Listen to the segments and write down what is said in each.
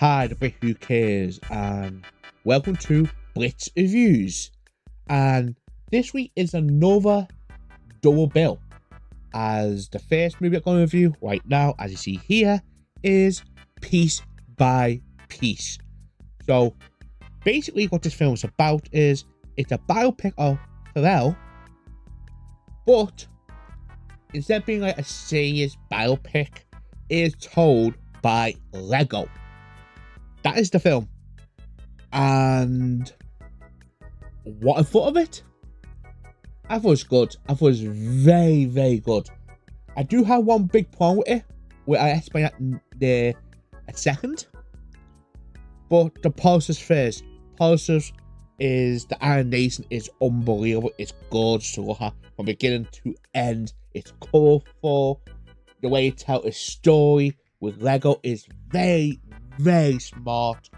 Hi, the Brit who cares, and welcome to Brit's Reviews. And this week is another double bill, as the first movie I'm going to review right now, as you see here, is Piece by Piece. So basically what this film is about is it's a biopic of Pharrell, but instead of being like a serious biopic, it is told by Lego. That is the film. And what I thought of it? I thought it was good. I thought it was very, very good. I do have one big problem with it, where I explain that in a second. But the positives first. Positives is the animation is unbelievable. It's gorgeous to look at from beginning to end. It's colourful. The way it tells a story with Lego is very, very smart.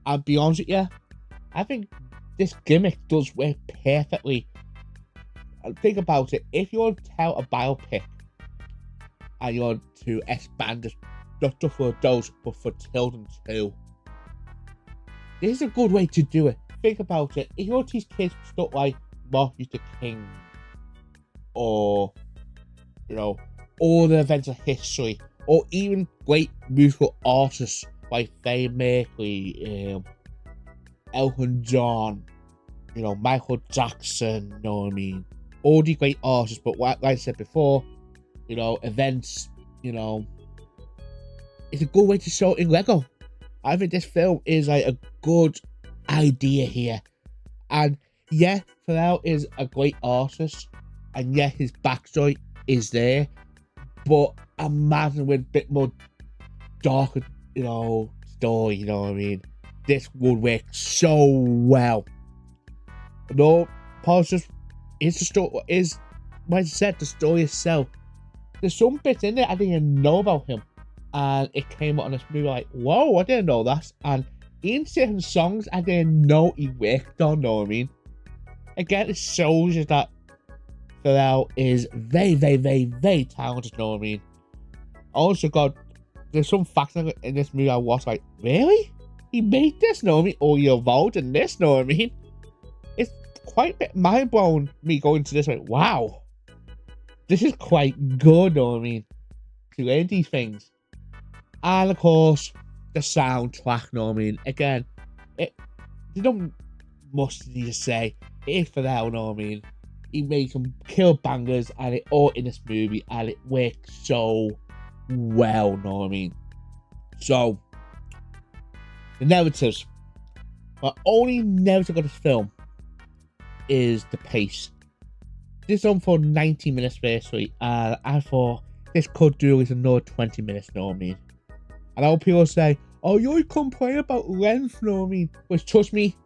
And be honest with you, I think this gimmick does work perfectly. Think about it. If you want to tell a biopic and you want to expand it, not just for adults but for children too, this is a good way to do it. Think about it. If you want to teach kids stuff like Martin Luther King, or all the events of history, or even great musical artists like Freddie Mercury, Elton John, Michael Jackson, you know what I mean? All the great artists, but like I said before, events, it's a good way to show it in Lego. I think this film is like a good idea here. And yeah, Pharrell is a great artist, and yeah, his backstory is there, but imagine with a bit more darker, story, you know what I mean? This would work so well. No, positive is the story, is, like I said, the story itself. There's some bits in there I didn't even know about him, and it came out on this movie like, whoa, I didn't know that. And even certain songs I didn't know he worked on, know what I mean? Again, it shows you that Pharrell is very, very, very, very talented, know what I mean? Also there's some facts in this movie I was like, really? He made this, know what I mean? Or you're involved in this, know what I mean? It's quite a bit mind-blowing, me going to this like, wow, this is quite good, know what I mean? To learn these things. And of course, the soundtrack, know what I mean? Again, you don't must need to say, it is Pharrell, know what I mean? He made some kill bangers, and it all in this movie, and it works so well, know what I mean? So, the negatives. My only negative of this film is the pace. This is on for 90 minutes basically, and I thought this could do with another 20 minutes, know what I mean? And I know people say, oh, you always complain about length, know what I mean? Which, trust me,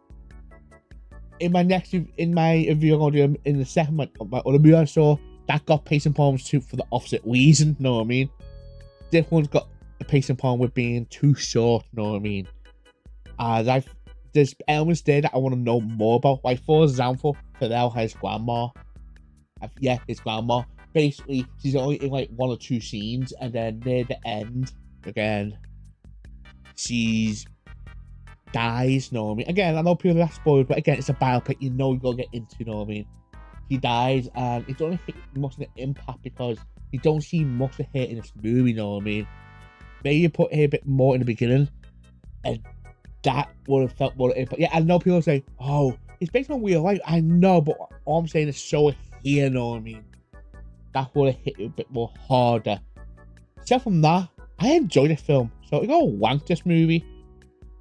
in my review I'm going to do in the second one, my other movie I saw, that got pacing problems too for the opposite reason, know what I mean? This one's got a pacing problem with being too short, know what I mean? There's elements there that I want to know more about. Like, for example, Pharrell has grandma. His grandma. Basically, she's only in like one or two scenes, and then near the end, again, she's dies, know what I mean? Again, I know people are spoiled, but again, it's a biopic, you're gonna get into, know what I mean? She dies, and it don't hit much of an impact because you don't see much of her in this movie, know what I mean? Maybe you put her a bit more in the beginning, and that would have felt more impact. Yeah, I know people say, oh, it's based on real life. I know, but all I'm saying is show it here, know what I mean? That would have hit you a bit more harder. Except from that, I enjoyed the film. So I'm gonna wank this movie.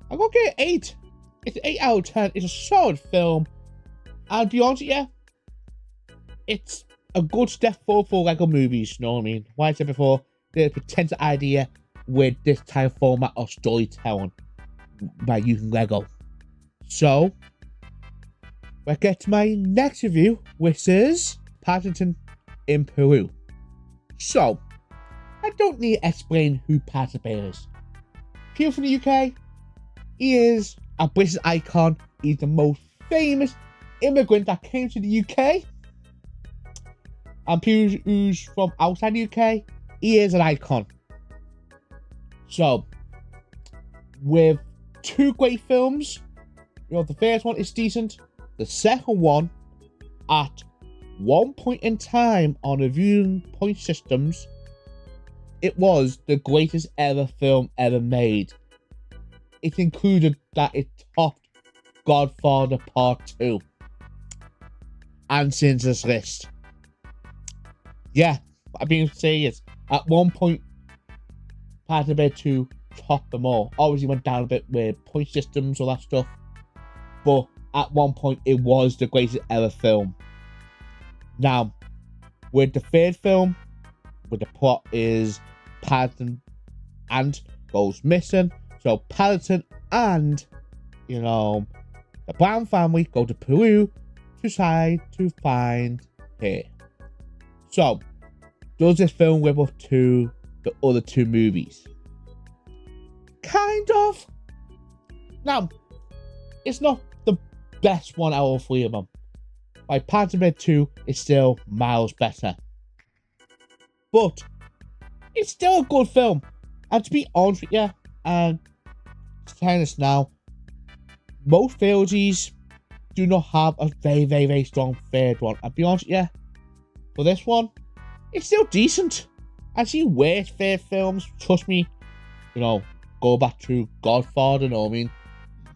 I'm gonna get it 8. It's an 8 out of 10. It's a solid film. And to be honest with you, it's a good step forward for Lego movies, you know what I mean? Like I said before, there's a potential idea with this type of format of storytelling by using Lego. So, we'll get to my next review, which is Paddington in Peru. So, I don't need to explain who Paddington is. Here from the UK, he is a British icon. He's the most famous immigrant that came to the UK. And people who's from outside the UK, he is an icon. So, with two great films. You know, the first one is decent. The second one, at one point in time on the viewing point systems, it was the greatest ever film ever made. It included that it topped Godfather Part 2 and Schindler's List. Yeah, I've been serious. At one point, Paddington 2 topped them all. Obviously went down a bit with point systems, all that stuff. But at one point, it was the greatest ever film. Now, with the third film, with the plot is Paddington and goes missing. So Paddington and, you know, the Brown family go to Peru to try to find her. So, does this film live up to the other two movies? Kind of. Now, it's not the best one out of three of them. Like, Paddington 2 is still miles better. But, it's still a good film. And to be honest with you, and to tell this now, most trilogies do not have a very, very, very strong third one. I'll be honest with you, for this one, it's still decent. I've seen worse third films, trust me. You know, go back to Godfather, know what I mean?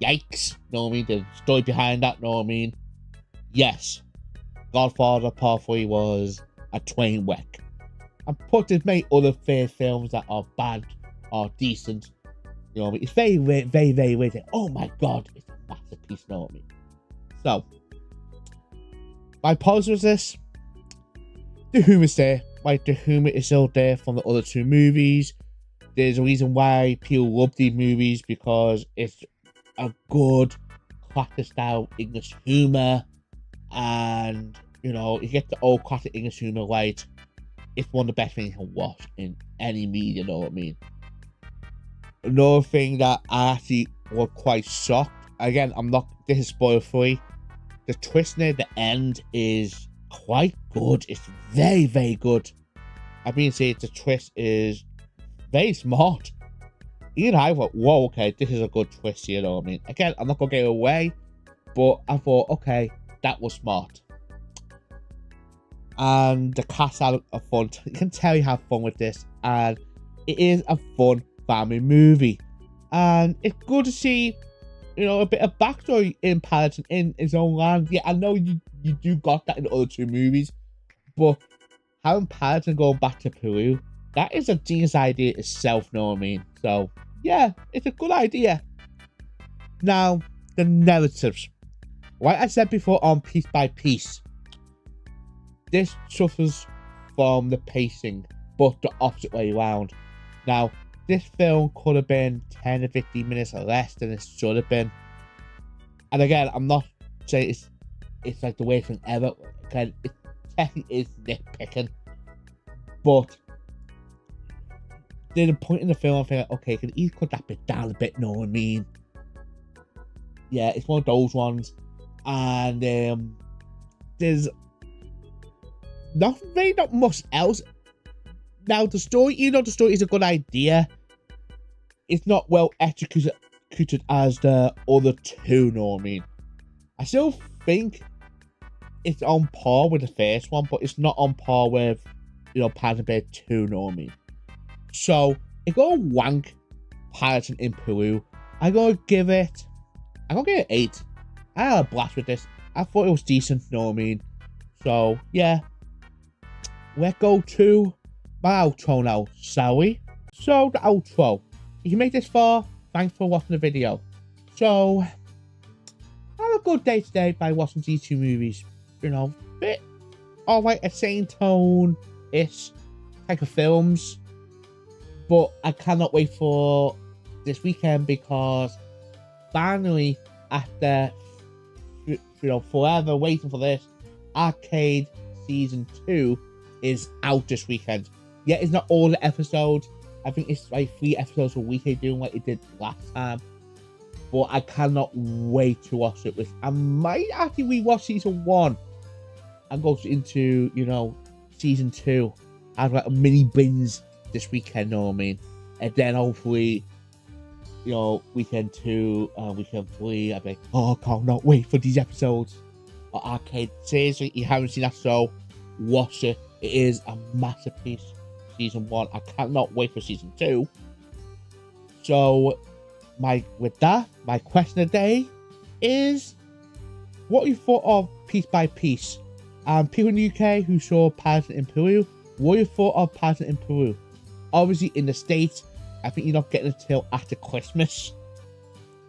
Yikes, know what I mean? The story behind that, know what I mean? Yes, Godfather Part 3 was a train wreck. And put there's many other third films that are bad, are decent. You know what I mean? It's very, very, very, very weird. Oh my god, it's a masterpiece, know what I mean? So, my pause was this. The humor's there. Like, the humor is still there from the other two movies. There's a reason why people love these movies, because it's a good classic style English humor. And, you know, you get the old classic English humor right. It's one of the best things you can watch in any media, you know what I mean? Another thing that I actually was quite shocked. Again, this is spoiler free. The twist near the end is quite good. It's very, very good. I've been saying the twist is very smart. Even I thought, whoa, okay, this is a good twist, you know what I mean? Again, I'm not going to get away, but I thought, okay, that was smart. And the cast had a fun, you can tell you have fun with this, and it is a fun family movie. And it's good to see, you know, a bit of backstory in Paddington in his own land. Yeah, I know you do got that in the other two movies, but having Paddington going back to Peru, that is a genius idea itself, know what I mean? So, yeah, it's a good idea. Now, the narratives. Like I said before on Piece by Piece, this suffers from the pacing, but the opposite way around. Now, this film could have been 10 to 15 minutes less than it should have been. And again, I'm not saying it's like the worst thing ever. Again, it technically is nitpicking. But there's a point in the film I'm thinking, okay, can you cut that bit down a bit, know what I mean? Yeah, it's one of those ones. And there's not much else. Now, the story, you know, the story is a good idea. It's not well executed as the other two, know what I mean? I still think it's on par with the first one, but it's not on par with, you know, Paddington 2, know what I mean? So, if you're gonna wank Paddington in Peru, I'm gonna give it 8. I had a blast with this. I thought it was decent, know what I mean? So, yeah. Let's go to my outro now, shall we? So, the outro. If you make this far, thanks for watching the video. So, have a good day today by watching these two movies. You know, bit alright, a same tone-ish type of films. But I cannot wait for this weekend, because finally, after, you know, forever waiting for this, Arcade Season 2 is out this weekend. Yeah, it's not all the episodes. I think it's like 3 episodes a week they're doing like it did last time. But I cannot wait to watch it. I might actually rewatch Season 1 and go into, you know, Season 2. I have like a mini binge this weekend, know what I mean? And then hopefully you know, weekend 2, weekend 3, I'd be like, oh, I can't not wait for these episodes. But Arcade, seriously, you haven't seen that show, watch it. It is a masterpiece. Season 1, I cannot wait for season 2. So, with that, my question of the day is, what you thought of Piece by Piece? People in the UK who saw Paddington in Peru, what you thought of Paddington in Peru? Obviously, in the States, I think you're not getting it until after Christmas.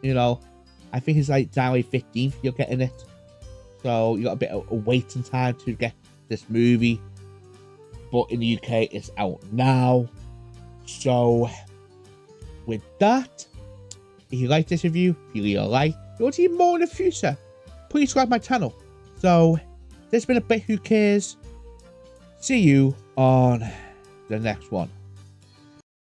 You know, I think it's like January 15th you're getting it. So, you got a bit of a waiting time to get this movie. But in the UK, it's out now. So, with that, if you like this review, if you leave a like, if you want to see more in the future, please subscribe to my channel. So, this has been a bit Who Cares. See you on the next one.